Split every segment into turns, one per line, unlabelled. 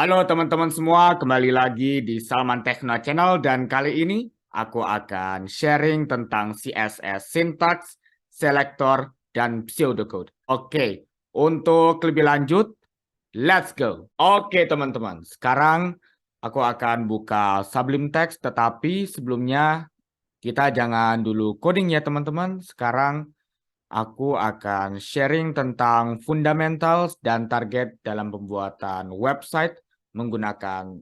Halo teman-teman semua, kembali lagi di Salman Techno Channel dan kali ini aku akan sharing tentang CSS syntax, selector, dan pseudocode. Oke, untuk lebih lanjut, let's go. Oke teman-teman, sekarang aku akan buka Sublime Text, tetapi sebelumnya kita jangan dulu coding ya teman-teman. Sekarang aku akan sharing tentang fundamentals dan target dalam pembuatan website menggunakan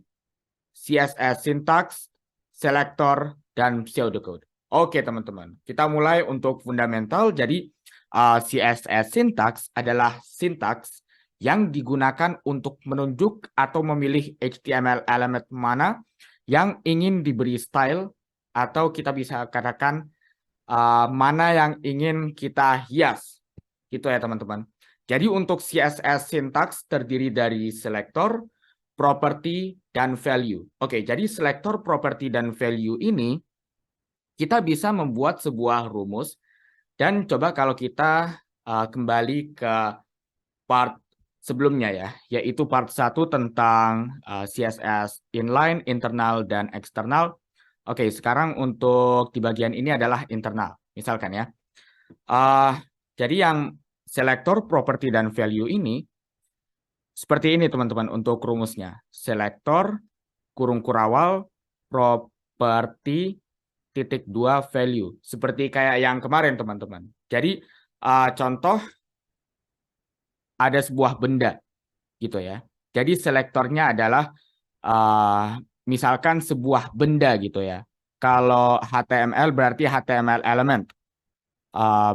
CSS syntax, selector, dan pseudocode. Oke teman-teman, kita mulai untuk fundamental. Jadi CSS syntax adalah sintaks yang digunakan untuk menunjuk atau memilih HTML element mana yang ingin diberi style atau kita bisa katakan mana yang ingin kita hias. Gitu ya teman-teman. Jadi untuk CSS syntax terdiri dari selector, property, dan value. Oke, jadi selector, property, dan value ini kita bisa membuat sebuah rumus. Dan coba kalau kita kembali ke part sebelumnya ya, yaitu part 1 tentang CSS inline, internal, dan eksternal. Oke, sekarang untuk di bagian ini adalah internal. Misalkan ya. Jadi yang selector, property, dan value ini seperti ini teman-teman untuk rumusnya. Selector, kurung kurawal, property, titik 2 value. Seperti kayak yang kemarin teman-teman. Jadi contoh ada sebuah benda gitu ya. Jadi selektornya adalah misalkan sebuah benda gitu ya. Kalau HTML berarti HTML element.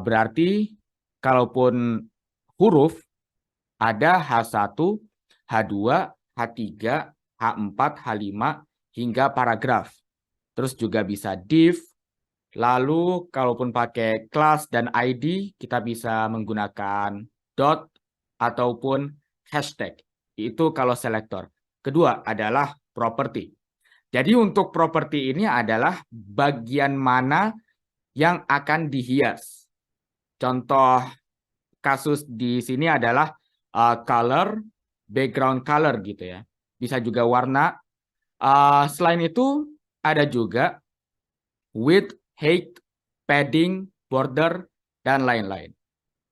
Berarti kalaupun huruf ada H1, H2, H3, H4, H5 hingga paragraf. Terus juga bisa div. Lalu kalaupun pakai class dan ID kita bisa menggunakan dot ataupun hashtag. Itu kalau selektor. Kedua adalah property. Jadi untuk properti ini adalah bagian mana yang akan dihias. Contoh kasus di sini adalah color, background color gitu ya. Bisa juga warna. Selain itu ada juga width, height, padding, border, dan lain-lain.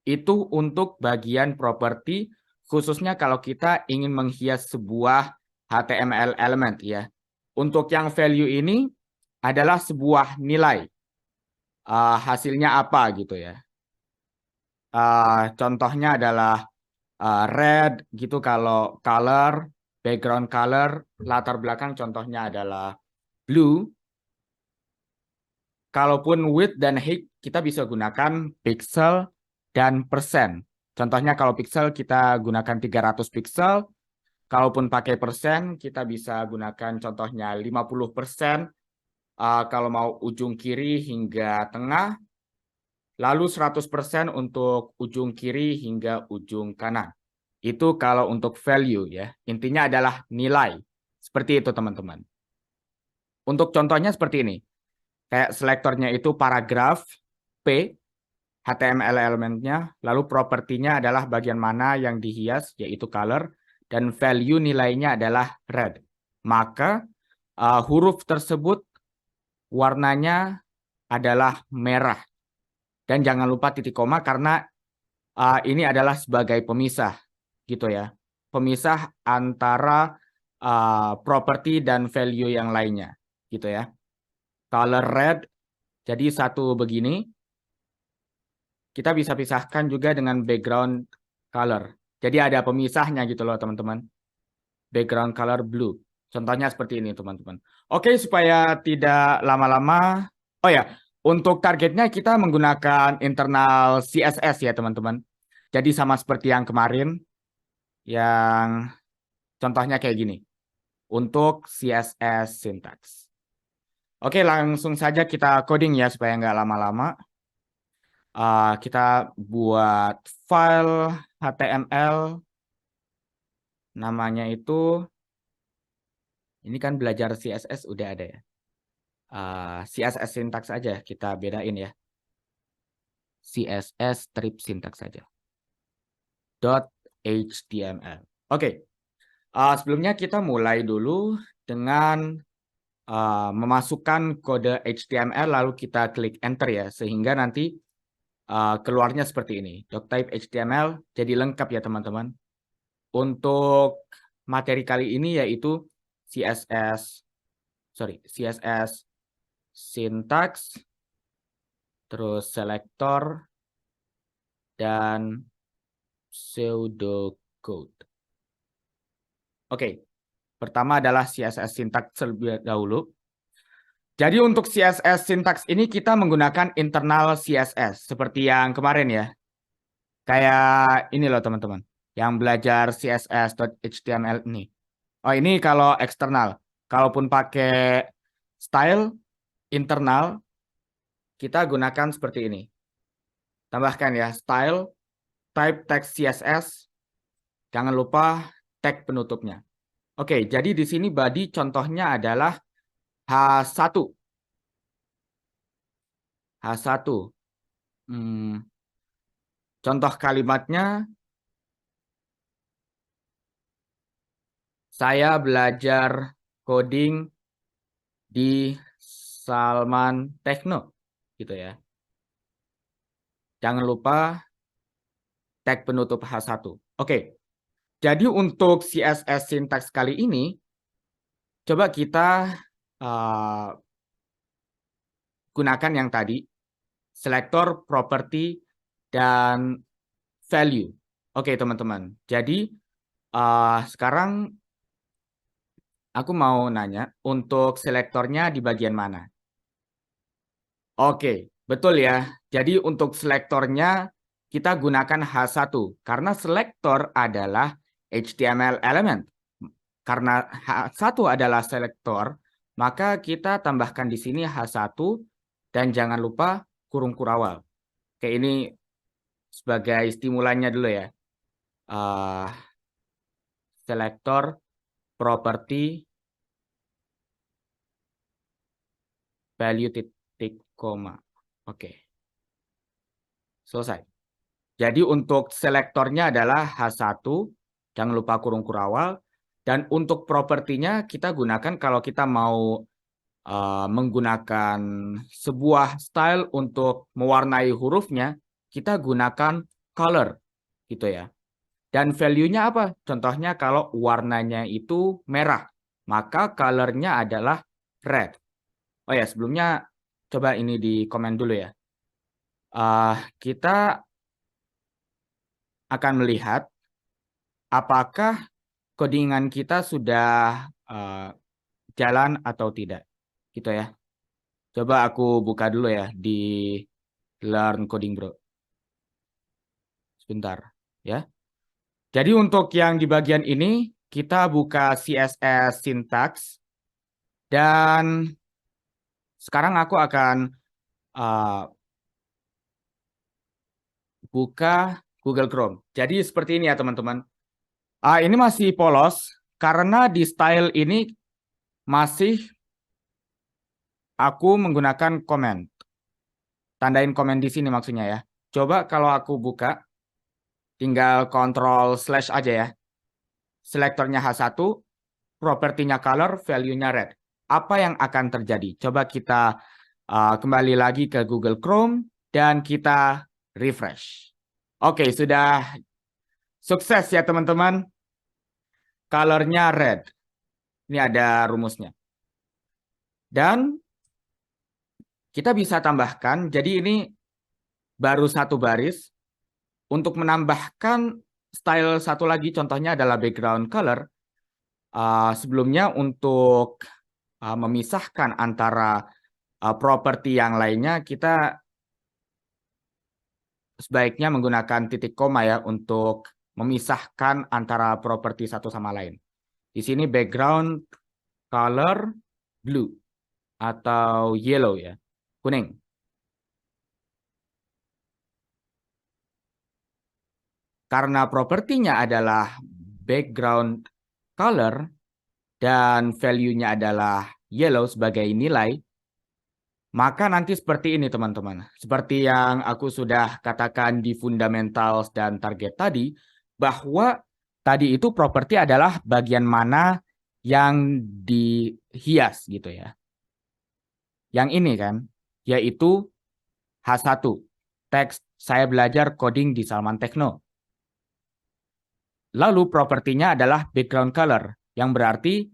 Itu untuk bagian properti, khususnya kalau kita ingin menghias sebuah HTML element ya. Untuk yang value ini adalah sebuah nilai. Hasilnya apa gitu ya. Contohnya adalah red gitu kalau color, background color, latar belakang contohnya adalah blue. Kalaupun width dan height kita bisa gunakan pixel dan persen. Contohnya kalau pixel kita gunakan 300 pixel. Kalaupun pakai persen kita bisa gunakan contohnya 50%. Kalau mau ujung kiri hingga tengah. Lalu 100% untuk ujung kiri hingga ujung kanan. Itu kalau untuk value ya. Intinya adalah nilai. Seperti itu teman-teman. Untuk contohnya seperti ini. Kayak selektornya itu paragraf P, HTML elementnya, lalu propertinya adalah bagian mana yang dihias, yaitu color, dan value nilainya adalah red. Maka huruf tersebut warnanya adalah merah. Dan jangan lupa titik koma karena ini adalah sebagai pemisah, gitu ya. Pemisah antara properti dan value yang lainnya, gitu ya. Color red, jadi satu begini. Kita bisa pisahkan juga dengan background color. Jadi ada pemisahnya gitu loh teman-teman. Background color blue. Contohnya seperti ini teman-teman. Oke, supaya tidak lama-lama. Oh ya, untuk targetnya kita menggunakan internal CSS ya teman-teman. Jadi sama seperti yang kemarin. Yang contohnya kayak gini. Untuk CSS syntax. Oke, langsung saja kita coding ya supaya nggak lama-lama. Kita buat file HTML. Namanya itu, ini kan belajar CSS udah ada ya. CSS syntax aja kita bedain ya. CSS strip syntax saja. .html. Oke. Sebelumnya kita mulai dulu dengan memasukkan kode HTML lalu kita klik enter ya, sehingga nanti keluarnya seperti ini. Doctype HTML jadi lengkap ya teman-teman. Untuk materi kali ini yaitu CSS syntax, terus selector, dan pseudocode. Oke, pertama adalah CSS syntax terlebih dahulu. Jadi untuk CSS syntax ini kita menggunakan internal CSS seperti yang kemarin ya. Kayak ini loh teman-teman, yang belajar CSS.html ini. Oh ini kalau eksternal. Kalaupun pakai style internal, kita gunakan seperti ini. Tambahkan ya, style, type text CSS, jangan lupa tag penutupnya. Oke, jadi di sini body contohnya adalah H1. H1. Contoh kalimatnya, saya belajar coding di Salman Techno, gitu ya. Jangan lupa tag penutup H1. Oke, jadi untuk CSS syntax kali ini, coba kita gunakan yang tadi, selector, property, dan value. Oke teman-teman, jadi sekarang aku mau nanya, untuk selektornya di bagian mana? Oke, betul ya. Jadi untuk selektornya kita gunakan H1 karena selektor adalah HTML element. Karena H1 adalah selektor, maka kita tambahkan di sini H1 dan jangan lupa kurung kurawal. Oke, ini sebagai stimulannya dulu ya. Selektor, property, value titik koma. Oke. Selesai. Jadi untuk selektornya adalah H1, jangan lupa kurung kurawal. Dan untuk propertinya kita gunakan kalau kita mau menggunakan sebuah style untuk mewarnai hurufnya, kita gunakan color, gitu ya. Dan value-nya apa? Contohnya kalau warnanya itu merah, maka color-nya adalah red. Oh ya, sebelumnya coba ini di komen dulu ya. Kita akan melihat apakah codingan kita sudah jalan atau tidak, gitu ya. Coba aku buka dulu ya di Learn Coding Bro. Sebentar ya. Jadi untuk yang di bagian ini kita buka CSS syntax dan sekarang aku akan buka Google Chrome. Jadi seperti ini ya teman-teman. Ini masih polos karena di style ini masih aku menggunakan komen. Tandain komen di sini maksudnya ya. Coba kalau aku buka, tinggal Ctrl/ aja ya. Selektornya H1, propertinya color, value-nya red. Apa yang akan terjadi? Coba kita kembali lagi ke Google Chrome dan kita refresh. Oke, sudah sukses ya teman-teman. Colornya red. Ini ada rumusnya. Dan kita bisa tambahkan, jadi ini baru satu baris. Untuk menambahkan style satu lagi, contohnya adalah background color. Sebelumnya untuk memisahkan antara properti yang lainnya, kita sebaiknya menggunakan titik koma ya untuk memisahkan antara properti satu sama lain. Di sini background color blue atau yellow ya, kuning. Karena propertinya adalah background color dan value-nya adalah yellow sebagai nilai, maka nanti seperti ini teman-teman. Seperti yang aku sudah katakan di fundamentals dan target tadi, bahwa tadi itu properti adalah bagian mana yang dihias gitu ya. Yang ini kan, yaitu H1. Teks saya belajar coding di Salman Tekno. Lalu propertinya adalah background color, yang berarti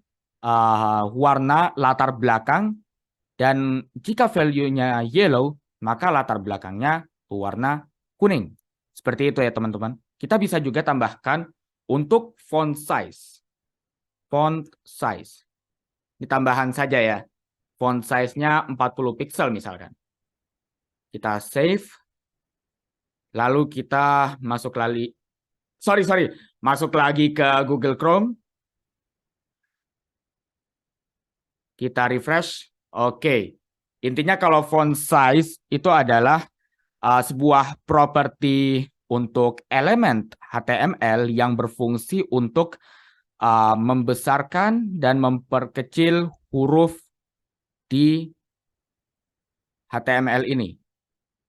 warna latar belakang, dan jika value-nya yellow, maka latar belakangnya berwarna kuning. Seperti itu ya teman-teman. Kita bisa juga tambahkan untuk font size. Font size. Ditambahan saja ya. Font size-nya 40 pixel misalkan. Kita save. Lalu kita masuk lagi. Masuk lagi ke Google Chrome. Kita refresh. Oke. Intinya kalau font size itu adalah sebuah properti untuk elemen HTML yang berfungsi untuk membesarkan dan memperkecil huruf di HTML ini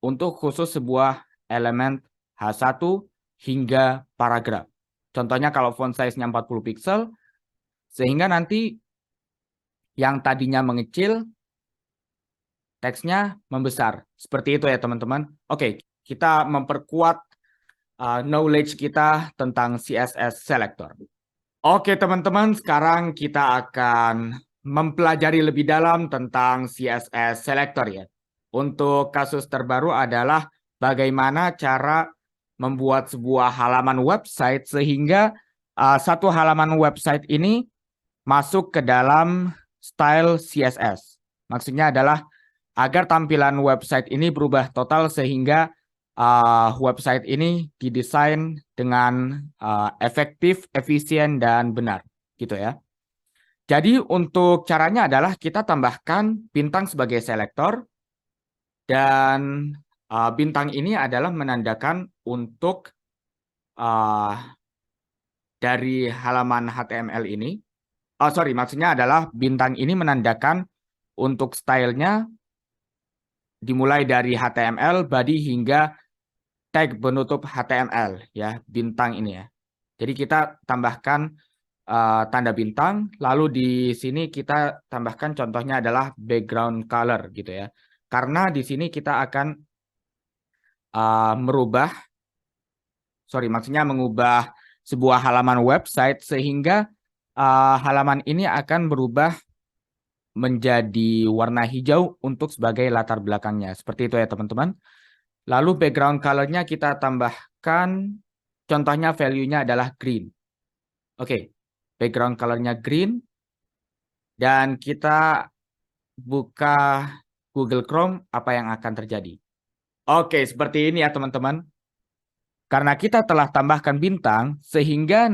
untuk khusus sebuah elemen H1 hingga paragraf. Contohnya kalau font size-nya 40 pixel, sehingga nanti yang tadinya mengecil, teksnya membesar. Seperti itu ya teman-teman. Oke, kita memperkuat knowledge kita tentang CSS Selector. Oke teman-teman, sekarang kita akan mempelajari lebih dalam tentang CSS Selector ya. Untuk kasus terbaru adalah bagaimana cara membuat sebuah halaman website sehingga satu halaman website ini masuk ke dalam style CSS. Maksudnya adalah agar tampilan website ini berubah total sehingga website ini didesain dengan efektif, efisien, dan benar, gitu ya. Jadi untuk caranya adalah kita tambahkan bintang sebagai selektor, dan bintang ini adalah menandakan untuk dari halaman HTML ini. Maksudnya adalah bintang ini menandakan untuk stylenya dimulai dari HTML, body, hingga tag penutup HTML ya, bintang ini ya. Jadi kita tambahkan tanda bintang, lalu di sini kita tambahkan contohnya adalah background color gitu ya. Karena di sini kita akan mengubah sebuah halaman website sehingga halaman ini akan berubah menjadi warna hijau untuk sebagai latar belakangnya. Seperti itu ya teman-teman. Lalu background color-nya kita tambahkan, contohnya value-nya adalah green. Oke, background color-nya green. Dan kita buka Google Chrome, apa yang akan terjadi? Oke, seperti ini ya teman-teman. Karena kita telah tambahkan bintang, sehingga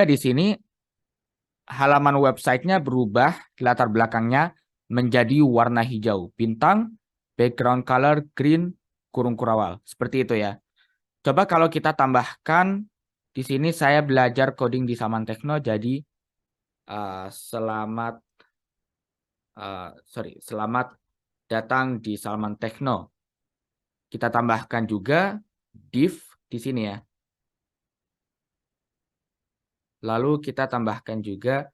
di sini halaman websitenya berubah, latar belakangnya menjadi warna hijau. Bintang, background color, green, kurung kurawal. Seperti itu ya. Coba kalau kita tambahkan, di sini saya belajar coding di Salman Tekno, jadi selamat datang di Salman Tekno. Kita tambahkan juga div di sini ya. Lalu kita tambahkan juga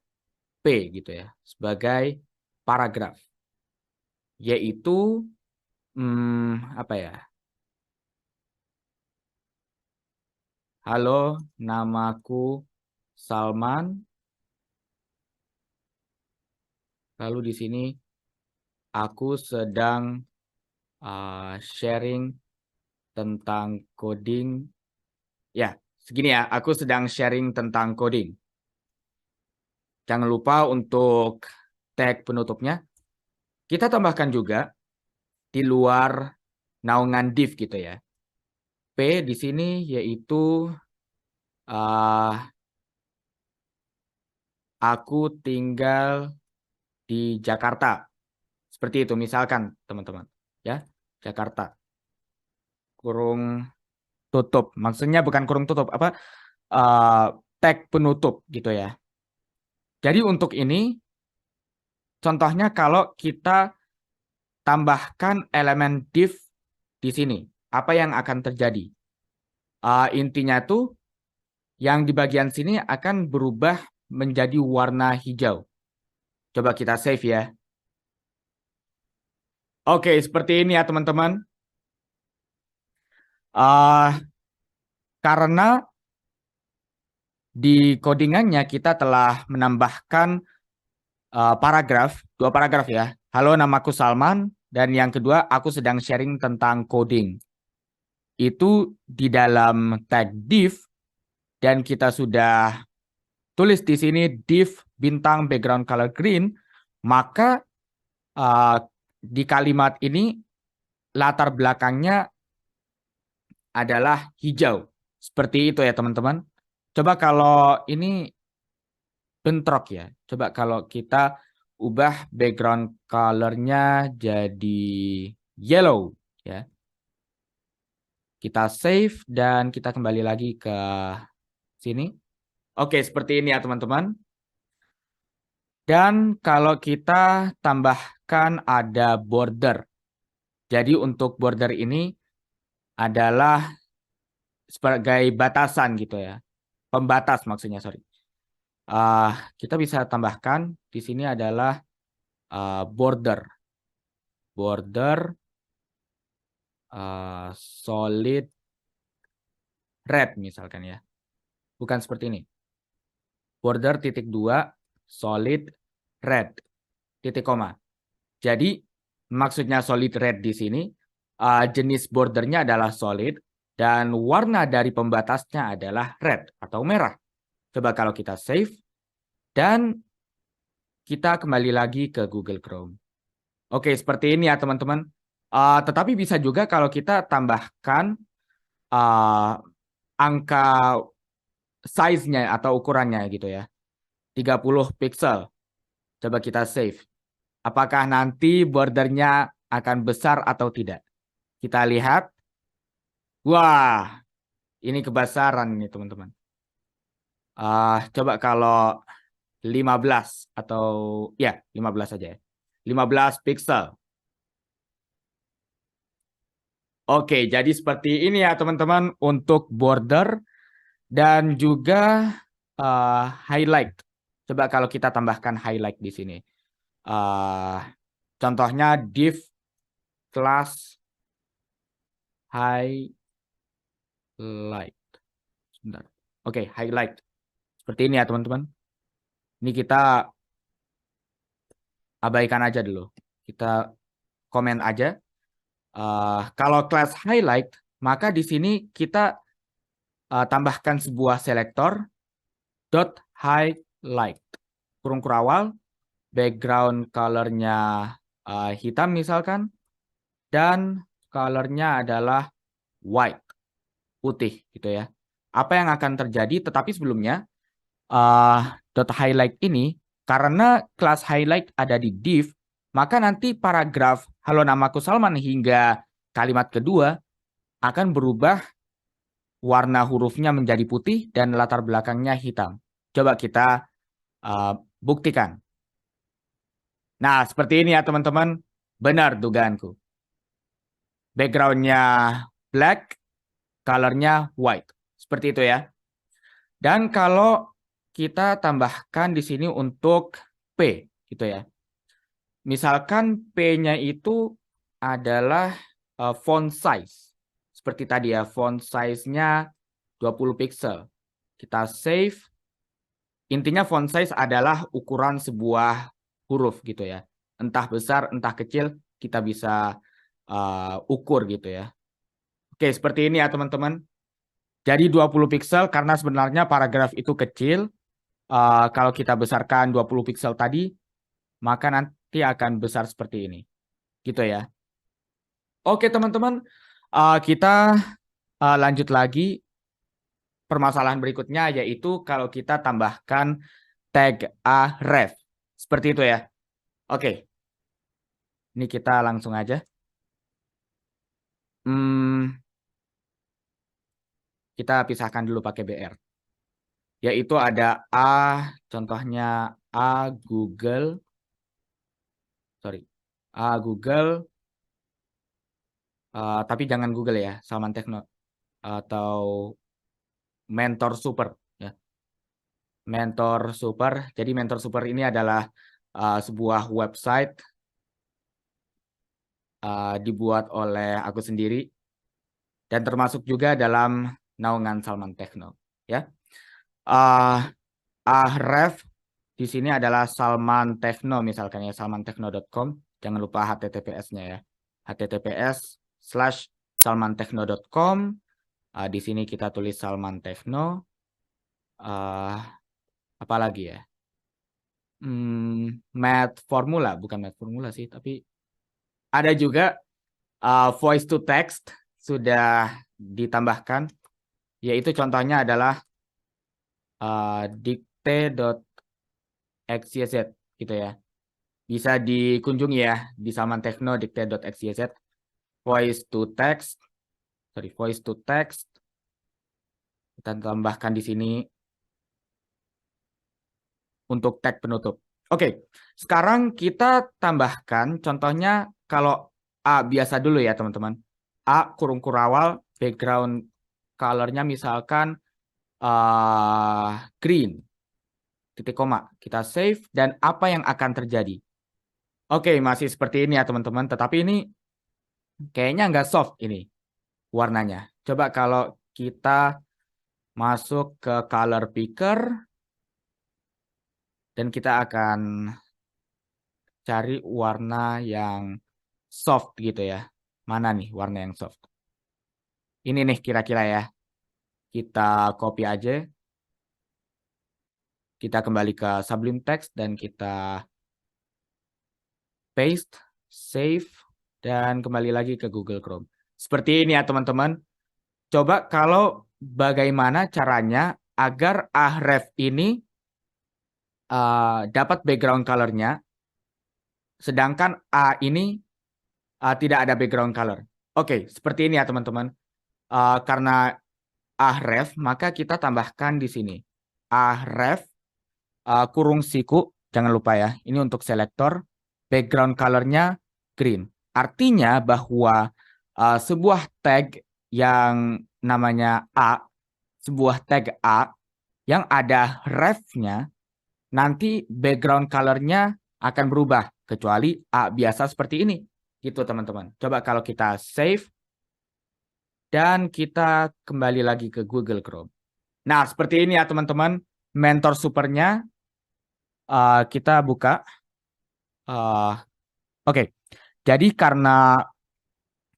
P gitu ya, sebagai paragraf. Yaitu, apa ya? Halo, namaku Salman. Lalu di sini aku sedang sharing tentang coding. Ya, segini ya, aku sedang sharing tentang coding. Jangan lupa untuk tag penutupnya. Kita tambahkan juga di luar naungan div gitu ya. P di sini yaitu aku tinggal di Jakarta. Seperti itu misalkan teman-teman. Ya, Jakarta. Kurung tutup. Maksudnya bukan kurung tutup, tag penutup gitu ya. Jadi untuk ini, contohnya kalau kita tambahkan elemen div di sini, apa yang akan terjadi? Intinya tuh yang di bagian sini akan berubah menjadi warna hijau. Coba kita save ya. Oke, seperti ini ya teman-teman. Karena di codingannya kita telah menambahkan dua paragraf ya. Halo, namaku Salman, dan yang kedua aku sedang sharing tentang coding. Itu di dalam tag div, dan kita sudah tulis di sini div bintang background color green, maka di kalimat ini latar belakangnya adalah hijau. Seperti itu ya teman-teman. Coba kalau ini bentrok ya. Coba kalau kita ubah background color-nya jadi yellow ya. Kita save dan kita kembali lagi ke sini. Oke, seperti ini ya teman-teman. Dan kalau kita tambahkan ada border. Jadi untuk border ini adalah sebagai batasan gitu ya. Pembatas maksudnya, sorry. Kita bisa tambahkan di sini adalah border solid red misalkan ya. Bukan seperti ini. Border titik 2 solid red titik koma. Jadi maksudnya solid red di sini jenis bordernya adalah solid dan warna dari pembatasnya adalah red atau merah. Coba kalau kita save dan kita kembali lagi ke Google Chrome. Oke, seperti ini ya teman-teman. Tetapi bisa juga kalau kita tambahkan angka size-nya atau ukurannya gitu ya. 30 pixel. Coba kita save. Apakah nanti bordernya akan besar atau tidak? Kita lihat. Wah, ini kebesaran nih teman-teman. Coba kalau 15 atau ya 15 saja ya. 15 pixel. Oke, jadi seperti ini ya teman-teman untuk border dan juga highlight. Coba kalau kita tambahkan highlight di sini. Contohnya div class highlight. Sebentar. Oke, highlight. Seperti ini ya teman-teman. Ini kita abaikan aja dulu. Kita komen aja. Kalau class highlight, maka di sini kita tambahkan sebuah selektor dot highlight. Kurung kurawal, background color-nya hitam misalkan, dan color-nya adalah white, putih gitu ya. Apa yang akan terjadi? Tetapi sebelumnya, dot highlight ini, karena kelas highlight ada di div, maka nanti paragraf halo namaku Salman hingga kalimat kedua akan berubah warna hurufnya menjadi putih dan latar belakangnya hitam. Coba kita buktikan. Nah, seperti ini ya teman-teman. Benar dugaanku. Background-nya black, color-nya white. Seperti itu ya. Dan kalau kita tambahkan di sini untuk P, gitu ya. Misalkan P-nya itu adalah font size. Seperti tadi ya, font size-nya 20 pixel. Kita save. Intinya font size adalah ukuran sebuah huruf gitu ya. Entah besar, entah kecil, kita bisa ukur gitu ya. Oke, seperti ini ya teman-teman. Jadi 20 pixel karena sebenarnya paragraf itu kecil. Kalau kita besarkan 20 pixel tadi, maka nanti akan besar seperti ini. Gitu ya. Oke teman-teman, kita lanjut lagi permasalahan berikutnya, yaitu kalau kita tambahkan tag aref. Seperti itu ya. Oke. Ini kita langsung aja. Kita pisahkan dulu pakai BR. Yaitu ada contohnya Google. Sorry. Google. Tapi jangan Google ya, Salman Techno. atau Mentor Super ya. Mentor Super. Jadi Mentor Super ini adalah sebuah website dibuat oleh aku sendiri dan termasuk juga dalam naungan Salman Techno ya. Ahref di sini adalah Salman Techno misalkan ya, salmantechno.com. Jangan lupa HTTPS-nya ya. https://salmantechno.com. Di sini kita tulis Salman Techno. Apalagi ya? Math Formula, bukan Math Formula sih, tapi ada juga voice to text sudah ditambahkan, yaitu contohnya adalah dikte.xyz gitu ya. Bisa dikunjungi ya di Salman Techno dikte.xyz. Voice to text, kita tambahkan di sini untuk tag penutup. Oke, sekarang kita tambahkan contohnya kalau A biasa dulu ya teman-teman. A kurung kurawal, background colornya misalkan green, titik koma. Kita save dan apa yang akan terjadi? Oke, masih seperti ini ya teman-teman. Tetapi ini kayaknya nggak soft ini warnanya. Coba kalau kita masuk ke color picker dan kita akan cari warna yang soft gitu ya. Mana nih warna yang soft? Ini nih kira-kira ya. Kita copy aja. Kita kembali ke Sublime Text dan kita paste, save, dan kembali lagi ke Google Chrome. Seperti ini ya teman-teman. Coba kalau bagaimana caranya agar Ahref ini dapat background color-nya, sedangkan A ini tidak ada background color. Oke, seperti ini ya teman-teman. Karena Ahref, maka kita tambahkan di sini. Ahref kurung siku, jangan lupa ya. Ini untuk selektor. Background color-nya green. Artinya bahwa sebuah tag yang namanya A, sebuah tag A yang ada ref-nya, nanti background color-nya akan berubah. Kecuali A biasa seperti ini. Gitu teman-teman. Coba kalau kita save. Dan kita kembali lagi ke Google Chrome. Nah, seperti ini ya teman-teman. Mentor Supernya kita buka. Oke. Jadi karena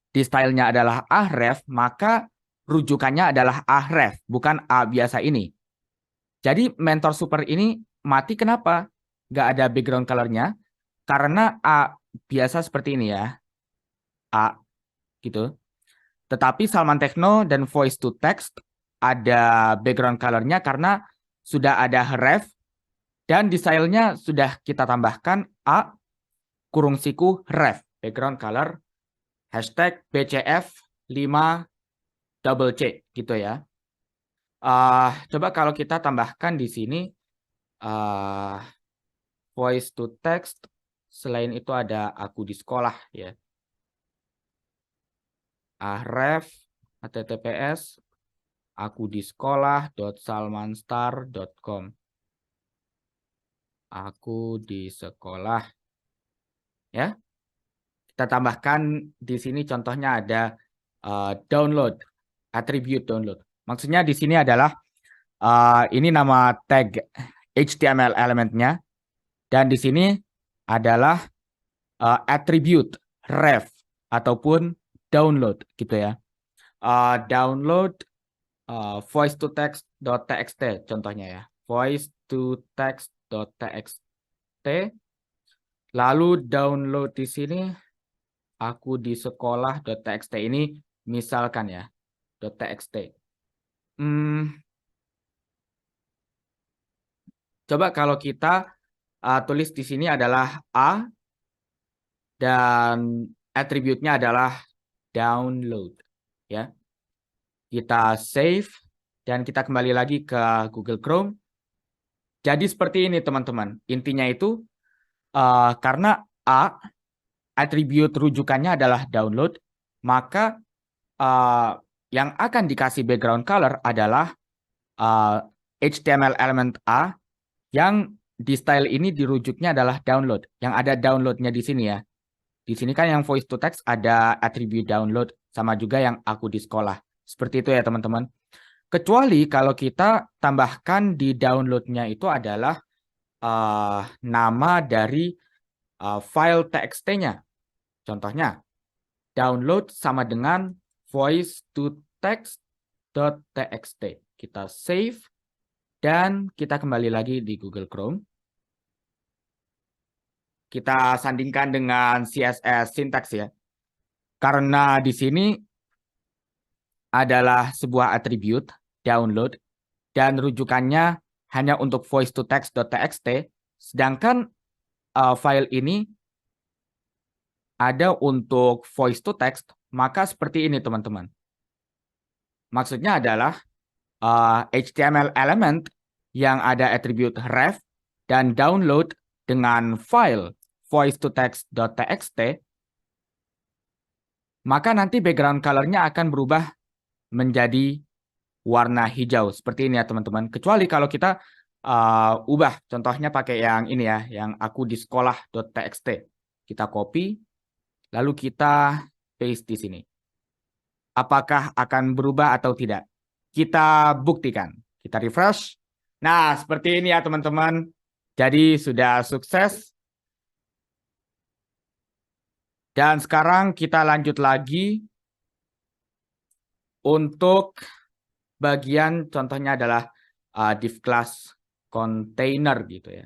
di stylenya adalah Ahref, maka rujukannya adalah Ahref, bukan A biasa ini. Jadi Mentor Super ini mati kenapa? Nggak ada background color-nya. Karena A biasa seperti ini ya. A gitu. Tetapi Salman Techno dan Voice to Text ada background color-nya karena sudah ada ref dan di style-nya sudah kita tambahkan A kurung siku ref background color hashtag BCF 5 double C gitu ya. Coba kalau kita tambahkan di sini Voice to Text, selain itu ada aku di sekolah ya. Ref https aku di sekolah.salmanstar.com. Aku di sekolah ya. Kita tambahkan di sini contohnya ada download, attribute download. Maksudnya di sini adalah ini nama tag HTML elementnya dan di sini adalah attribute ref ataupun download gitu ya. Download voice to text.txt contohnya ya. Voice to text.txt. Lalu download di sini aku di sekolah.txt ini misalkan ya .txt. Coba kalau kita tulis di sini adalah A dan atributnya adalah download ya. Kita save dan kita kembali lagi ke Google Chrome. Jadi seperti ini teman-teman. Intinya itu karena A atribut rujukannya adalah download, maka yang akan dikasih background color adalah HTML element A yang di style ini dirujuknya adalah download. Yang ada downloadnya di sini ya. Di sini kan yang voice to text ada attribute download sama juga yang aku di sekolah. Seperti itu ya teman-teman. Kecuali kalau kita tambahkan di downloadnya itu adalah nama dari file txt-nya. Contohnya, download sama dengan voice to text.txt. Kita save dan kita kembali lagi di Google Chrome. Kita sandingkan dengan CSS syntax ya. Karena di sini adalah sebuah atribut download dan rujukannya hanya untuk voice to text.txt, sedangkan file ini ada untuk voice to text, maka seperti ini teman-teman. Maksudnya adalah HTML element yang ada atribut ref dan download dengan file voice to text.txt, maka nanti background color-nya akan berubah menjadi warna hijau seperti ini ya teman-teman. Kecuali kalau kita ubah, contohnya pakai yang ini ya, yang aku di sekolah.txt. Kita copy, lalu kita paste di sini. Apakah akan berubah atau tidak? Kita buktikan. Kita refresh. Nah, seperti ini ya teman-teman. Jadi sudah sukses. Dan sekarang kita lanjut lagi untuk bagian contohnya adalah div class container gitu ya.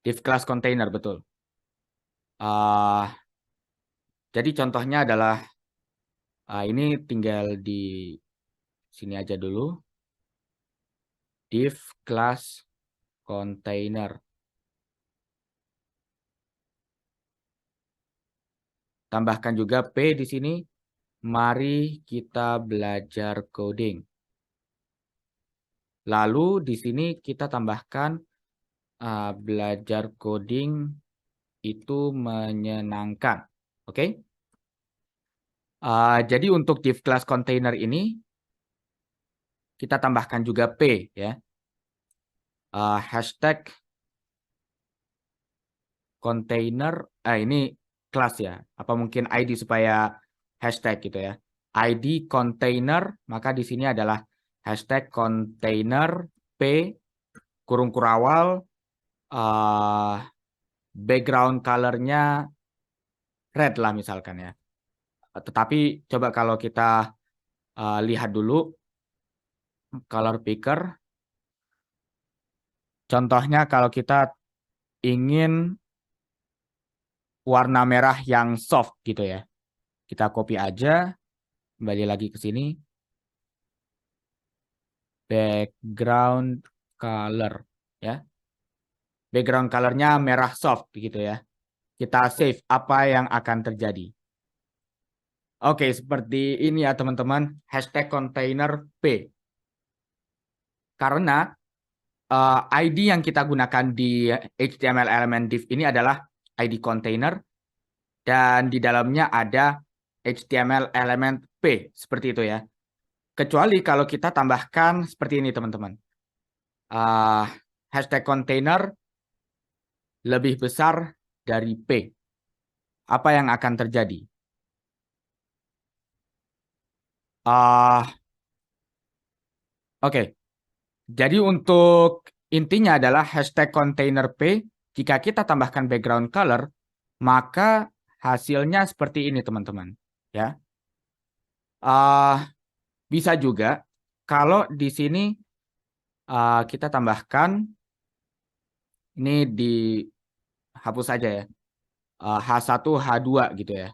Div class container, betul. Jadi contohnya adalah ini tinggal di sini aja dulu. Div class container. Tambahkan juga P di sini. Mari kita belajar coding. Lalu di sini kita tambahkan belajar coding itu menyenangkan. Oke? Jadi untuk div class container ini kita tambahkan juga P ya. Hashtag container, ini kelas ya. Apa mungkin ID supaya hashtag gitu ya. ID container, maka di sini adalah hashtag container P kurung kurawal, background color-nya red lah misalkan ya. Tetapi coba kalau kita lihat dulu color picker. Contohnya kalau kita ingin warna merah yang soft gitu ya. Kita copy aja, kembali lagi ke sini. Background color ya. Background color-nya merah soft gitu ya. Kita save, apa yang akan terjadi? Oke, seperti ini ya teman-teman, hashtag container P. Karena ID yang kita gunakan di HTML element div ini adalah ID container dan di dalamnya ada HTML element P, seperti itu ya. Kecuali kalau kita tambahkan seperti ini teman-teman. Hashtag container lebih besar dari P. Apa yang akan terjadi? Oke. Jadi untuk intinya adalah hashtag container P, jika kita tambahkan background color, maka hasilnya seperti ini teman-teman. Ya. Bisa juga kalau di sini kita tambahkan, ini dihapus saja ya, H1, H2 gitu ya.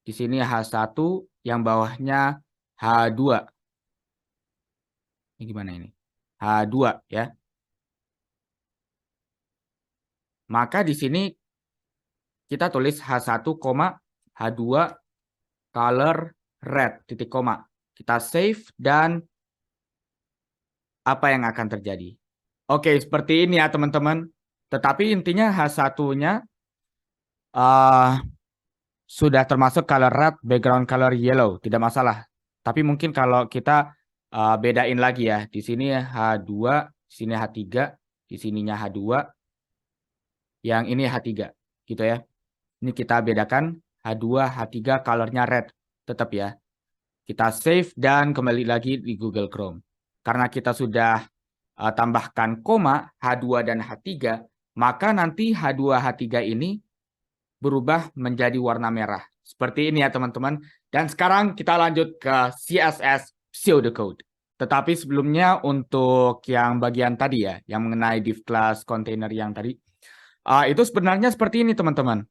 Di sini H1, yang bawahnya H2. Ini gimana ini? H2 ya. Maka di sini kita tulis H1, H2 color red, titik koma. Kita save dan apa yang akan terjadi? Oke, seperti ini ya teman-teman. Tetapi intinya H1-nya sudah termasuk color red, background color yellow, tidak masalah. Tapi mungkin kalau kita bedain lagi ya, di sini H2, di sini H3, di sininya H2, yang ini H3, gitu ya. Ini kita bedakan H2, H3 colornya red, tetap ya. Kita save dan kembali lagi di Google Chrome. Karena kita sudah tambahkan koma H2 dan H3, maka nanti H2, H3 ini berubah menjadi warna merah. Seperti ini ya teman-teman. Dan sekarang kita lanjut ke CSS pseudocode. Tetapi sebelumnya untuk yang bagian tadi ya, yang mengenai div class container yang tadi, itu sebenarnya seperti ini teman-teman.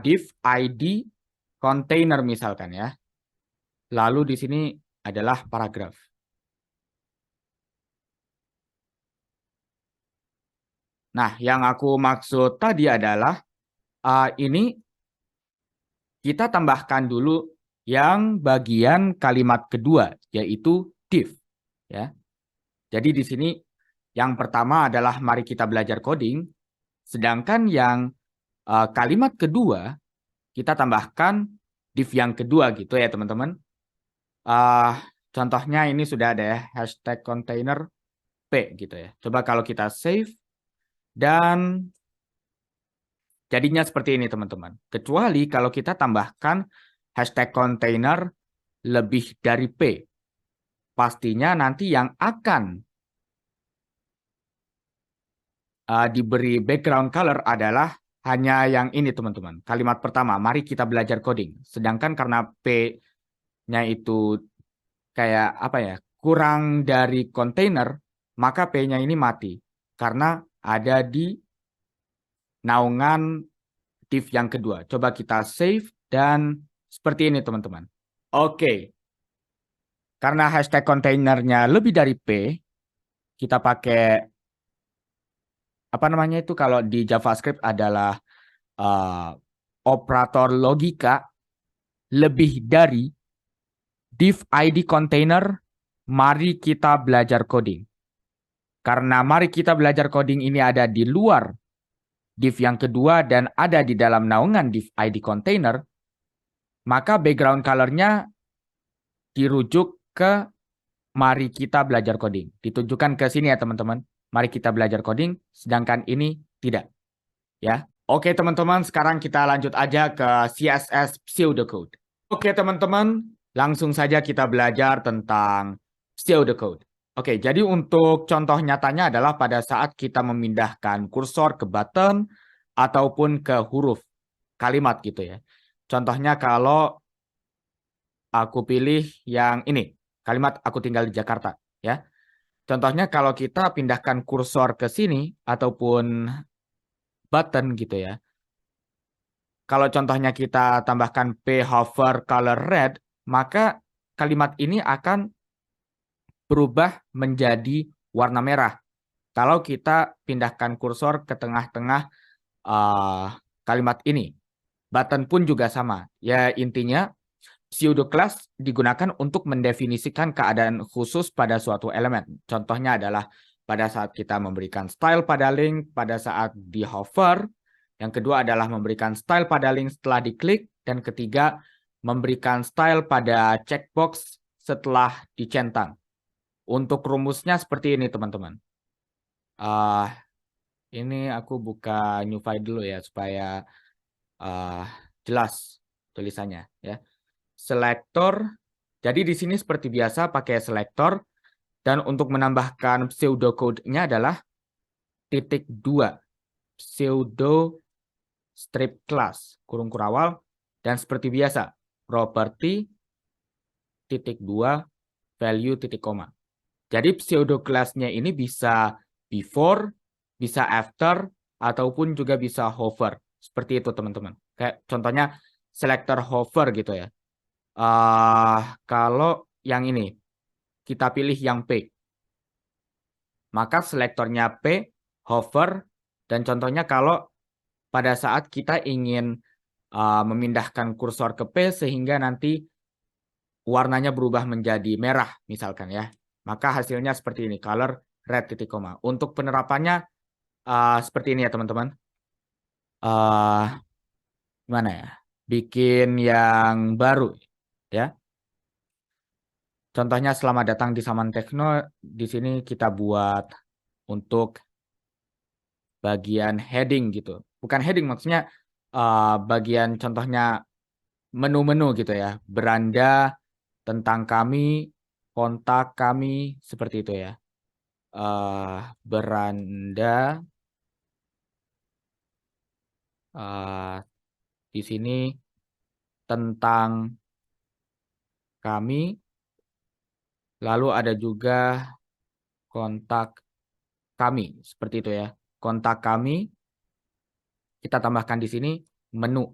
Div ID container misalkan ya. Lalu di sini adalah paragraf. Nah, yang aku maksud tadi adalah ini kita tambahkan dulu yang bagian kalimat kedua, yaitu div. Ya. Jadi di sini yang pertama adalah mari kita belajar coding, sedangkan yang kalimat kedua kita tambahkan div yang kedua gitu ya teman-teman. Contohnya ini sudah ada ya, hashtag container P gitu ya. Coba kalau kita save dan jadinya seperti ini teman-teman. Kecuali kalau kita tambahkan hashtag container lebih dari P. Pastinya nanti yang akan diberi background color adalah hanya yang ini teman-teman. Kalimat pertama, mari kita belajar coding. Sedangkan karena P-nya itu kayak apa ya, kurang dari container, maka P-nya ini mati. Karena ada di naungan div yang kedua. Coba kita save dan seperti ini teman-teman. Oke. Karena hashtag kontainernya lebih dari P, kita pakai apa namanya itu kalau di JavaScript adalah operator logika lebih dari div ID container. Mari kita belajar coding. Karena mari kita belajar coding ini ada di luar div yang kedua dan ada di dalam naungan div ID container, maka background color-nya dirujuk ke mari kita belajar coding. Ditujukan ke sini ya teman-teman. Mari kita belajar coding, sedangkan ini tidak. Ya. Oke teman-teman, sekarang kita lanjut aja ke CSS pseudocode. Oke teman-teman, langsung saja kita belajar tentang pseudocode. Oke, jadi untuk contoh nyatanya adalah pada saat kita memindahkan kursor ke button ataupun ke huruf kalimat gitu ya. Contohnya kalau aku pilih yang ini, kalimat aku tinggal di Jakarta ya. Contohnya kalau kita pindahkan kursor ke sini ataupun button gitu ya. Kalau contohnya kita tambahkan P hover color red, maka kalimat ini akan berubah menjadi warna merah. Kalau kita pindahkan kursor ke tengah-tengah kalimat ini. Button pun juga sama. Ya intinya pseudo class digunakan untuk mendefinisikan keadaan khusus pada suatu elemen. Contohnya adalah pada saat kita memberikan style pada link, pada saat di hover. Yang kedua adalah memberikan style pada link setelah diklik. Dan ketiga, memberikan style pada checkbox setelah dicentang. Untuk rumusnya seperti ini, teman-teman. Ini aku buka new file dulu ya, supaya jelas tulisannya. Ya. Selektor, jadi di sini seperti biasa pakai selektor. Dan untuk menambahkan pseudocode-nya adalah -2. Pseudo strip class, kurung kurawal. Dan seperti biasa, property -2 value titik koma. Jadi pseudo class-nya ini bisa before, bisa after, ataupun juga bisa hover. Seperti itu teman-teman. Kayak contohnya selector hover gitu ya. Kalau yang ini, kita pilih yang P. Maka selektornya P, hover, dan contohnya kalau pada saat kita ingin memindahkan kursor ke P sehingga nanti warnanya berubah menjadi merah misalkan ya. Maka hasilnya seperti ini, color red titik koma. Untuk penerapannya seperti ini ya teman-teman. Gimana ya? bikin yang baru ya. Contohnya selamat datang di Salman Techno, di sini kita buat untuk bagian heading gitu. Bukan heading maksudnya bagian contohnya menu-menu gitu ya. Beranda, tentang kami, kontak kami, seperti itu ya. Beranda, di sini tentang kami, lalu ada juga kontak kami, seperti itu ya. Kontak kami, kita tambahkan di sini menu,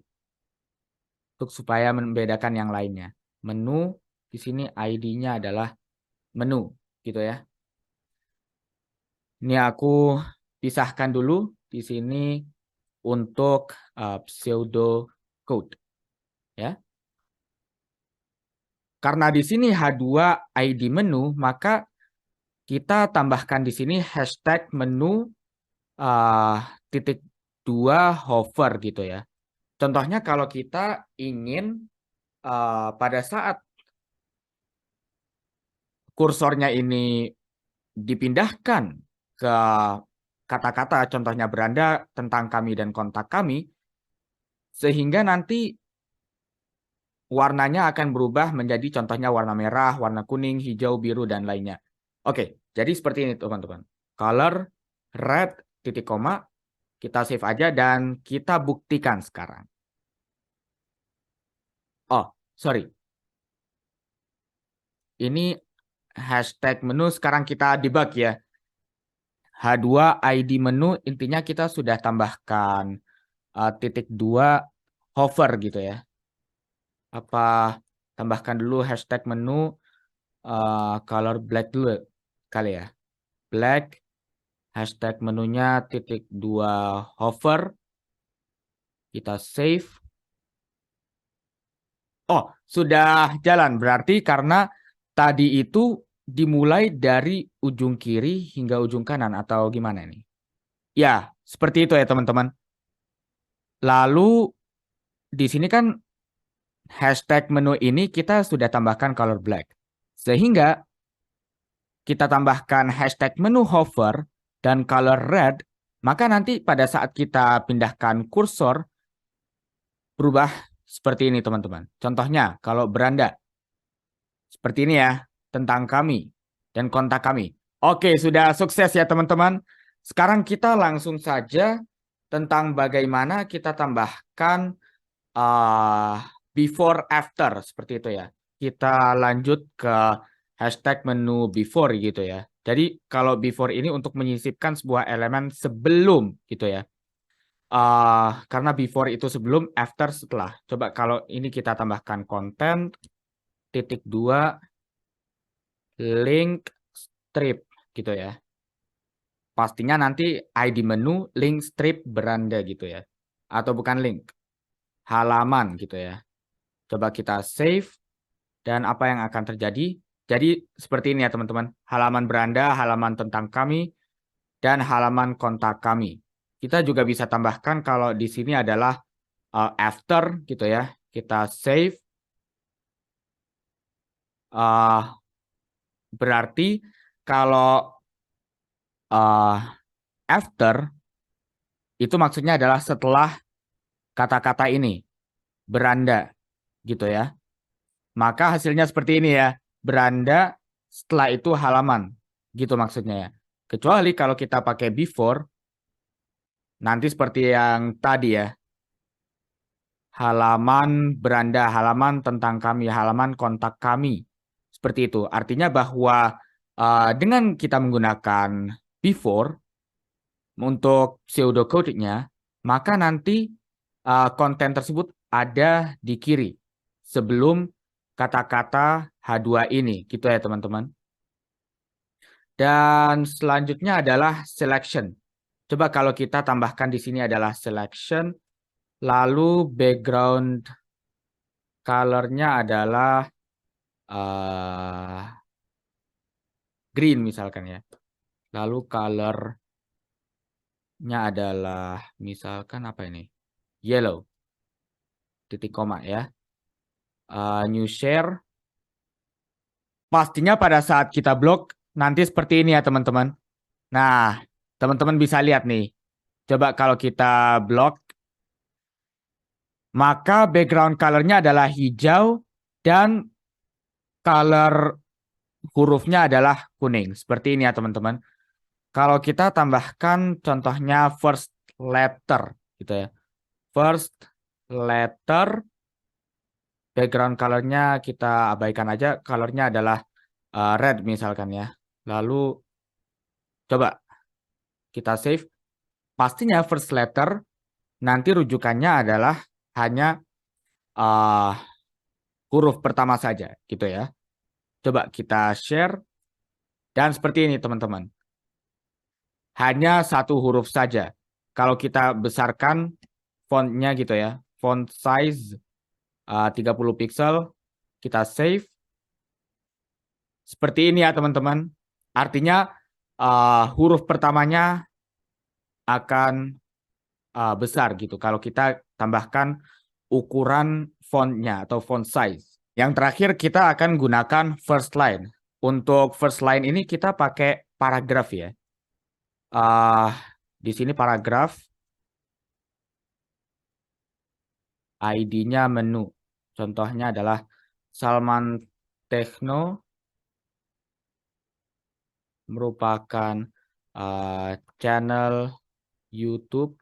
untuk supaya membedakan yang lainnya. Menu, di sini ID-nya adalah menu, gitu ya. Ini aku pisahkan dulu di sini untuk pseudo code, ya. Karena di sini H2 ID menu, maka kita tambahkan di sini hashtag menu titik 2 hover gitu ya. Contohnya kalau kita ingin pada saat kursornya ini dipindahkan ke kata-kata contohnya beranda, tentang kami, dan kontak kami, sehingga nanti warnanya akan berubah menjadi contohnya warna merah, warna kuning, hijau, biru, dan lainnya. Oke, jadi seperti ini teman-teman. Color, red, titik koma, kita save aja dan kita buktikan sekarang. Oh, sorry. Ini hashtag menu sekarang kita debug ya. H2 ID menu intinya kita sudah tambahkan titik 2 hover gitu ya. Apa tambahkan dulu hashtag menu color black dulu kali ya. Black, hashtag menunya titik 2 hover. Kita save. Oh, sudah jalan. Berarti karena tadi itu dimulai dari ujung kiri hingga ujung kanan atau gimana nih? Ya, seperti itu ya teman-teman. Lalu di sini kan hashtag menu ini kita sudah tambahkan color black. Sehingga kita tambahkan hashtag menu hover dan color red, maka nanti pada saat kita pindahkan kursor berubah seperti ini teman-teman. Contohnya kalau beranda seperti ini ya, tentang kami dan kontak kami. Oke, sudah sukses ya teman-teman. Sekarang kita langsung saja tentang bagaimana kita tambahkan before after seperti itu ya. Kita lanjut ke hashtag menu before gitu ya. Jadi kalau before ini untuk menyisipkan sebuah elemen sebelum gitu ya. Karena before itu sebelum, after setelah. Coba kalau ini kita tambahkan konten titik 2 link strip gitu ya. Pastinya nanti ID menu link strip beranda gitu ya. Atau bukan link, halaman gitu ya. Coba kita save dan apa yang akan terjadi? Jadi seperti ini ya teman-teman. Halaman beranda, halaman tentang kami, dan halaman kontak kami. Kita juga bisa tambahkan kalau di sini adalah after gitu ya. Kita save. Berarti kalau after itu maksudnya adalah setelah kata-kata ini beranda gitu ya. Maka hasilnya seperti ini ya. Beranda setelah itu halaman gitu maksudnya ya. Kecuali kalau kita pakai before nanti seperti yang tadi ya. Halaman beranda, halaman tentang kami, halaman kontak kami. Seperti itu. Artinya bahwa dengan kita menggunakan before untuk pseudocode-nya, maka nanti konten tersebut ada di kiri sebelum kata-kata H2 ini, gitu ya teman-teman. Dan selanjutnya adalah selection. Coba kalau kita tambahkan di sini adalah selection, lalu background color-nya adalah green misalkan ya. Lalu color-nya adalah misalkan apa ini? Yellow. titik koma ya. New share. Pastinya pada saat kita blok nanti seperti ini ya teman-teman. Nah, teman-teman bisa lihat nih. Coba kalau kita blok, maka background color-nya adalah hijau dan color hurufnya adalah kuning. Seperti ini ya teman-teman. Kalau kita tambahkan contohnya first letter gitu ya. First letter, background color-nya kita abaikan aja. Color-nya adalah red misalkan ya. Lalu coba kita save. Pastinya first letter nanti rujukannya adalah hanya huruf pertama saja gitu ya. Coba kita share dan seperti ini teman-teman. Hanya satu huruf saja. Kalau kita besarkan fontnya gitu ya. Font size 30 pixel. Kita save. Seperti ini ya teman-teman. Artinya huruf pertamanya akan besar gitu. Kalau kita tambahkan ukuran fontnya atau font size. Yang terakhir kita akan gunakan first line. Untuk first line ini kita pakai paragraf ya. Di sini paragraf. ID-nya menu. Contohnya adalah Salman Techno merupakan channel YouTube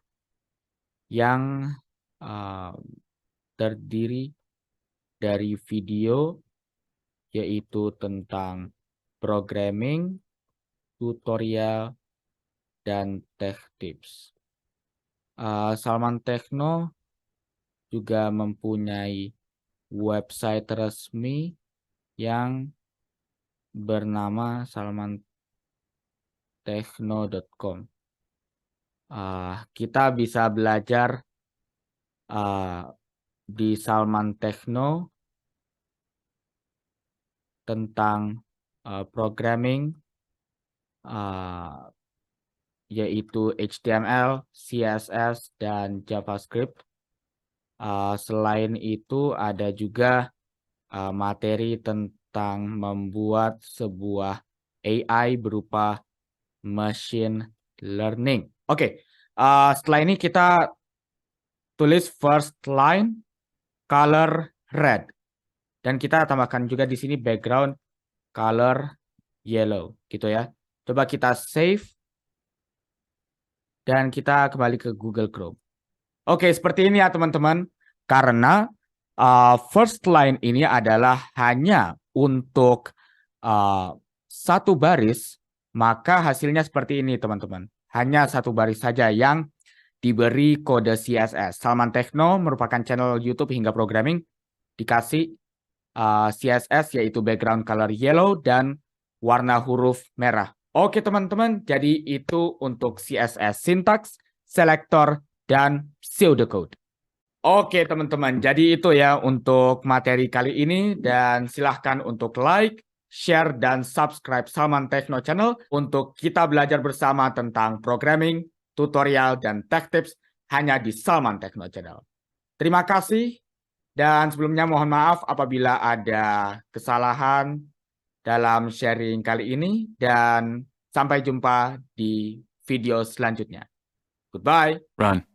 yang terdiri dari video yaitu tentang programming, tutorial, dan tech tips. Salman Techno juga mempunyai website resmi yang bernama salmantechno.com. Kita bisa belajar di Salman Techno tentang programming yaitu HTML, CSS, dan JavaScript. Selain itu ada juga materi tentang membuat sebuah AI berupa machine learning. Oke, setelah ini kita tulis first line color red. Dan kita tambahkan juga di sini background color yellow gitu ya. Coba kita save dan kita kembali ke Google Chrome. Oke, seperti ini ya teman-teman. Karena first line ini adalah hanya untuk satu baris, maka hasilnya seperti ini teman-teman. Hanya satu baris saja yang diberi kode CSS. Salman Techno merupakan channel YouTube hingga programming. Dikasih CSS yaitu background color yellow dan warna huruf merah. Oke teman-teman, jadi itu untuk CSS syntax, selector, dan pseudocode. Oke teman-teman, jadi itu ya untuk materi kali ini dan silahkan untuk like, share, dan subscribe Salman Techno Channel untuk kita belajar bersama tentang programming, tutorial, dan tech tips hanya di Salman Techno Channel. Terima kasih dan sebelumnya mohon maaf apabila ada kesalahan dalam sharing kali ini dan sampai jumpa di video selanjutnya. Goodbye.
Run.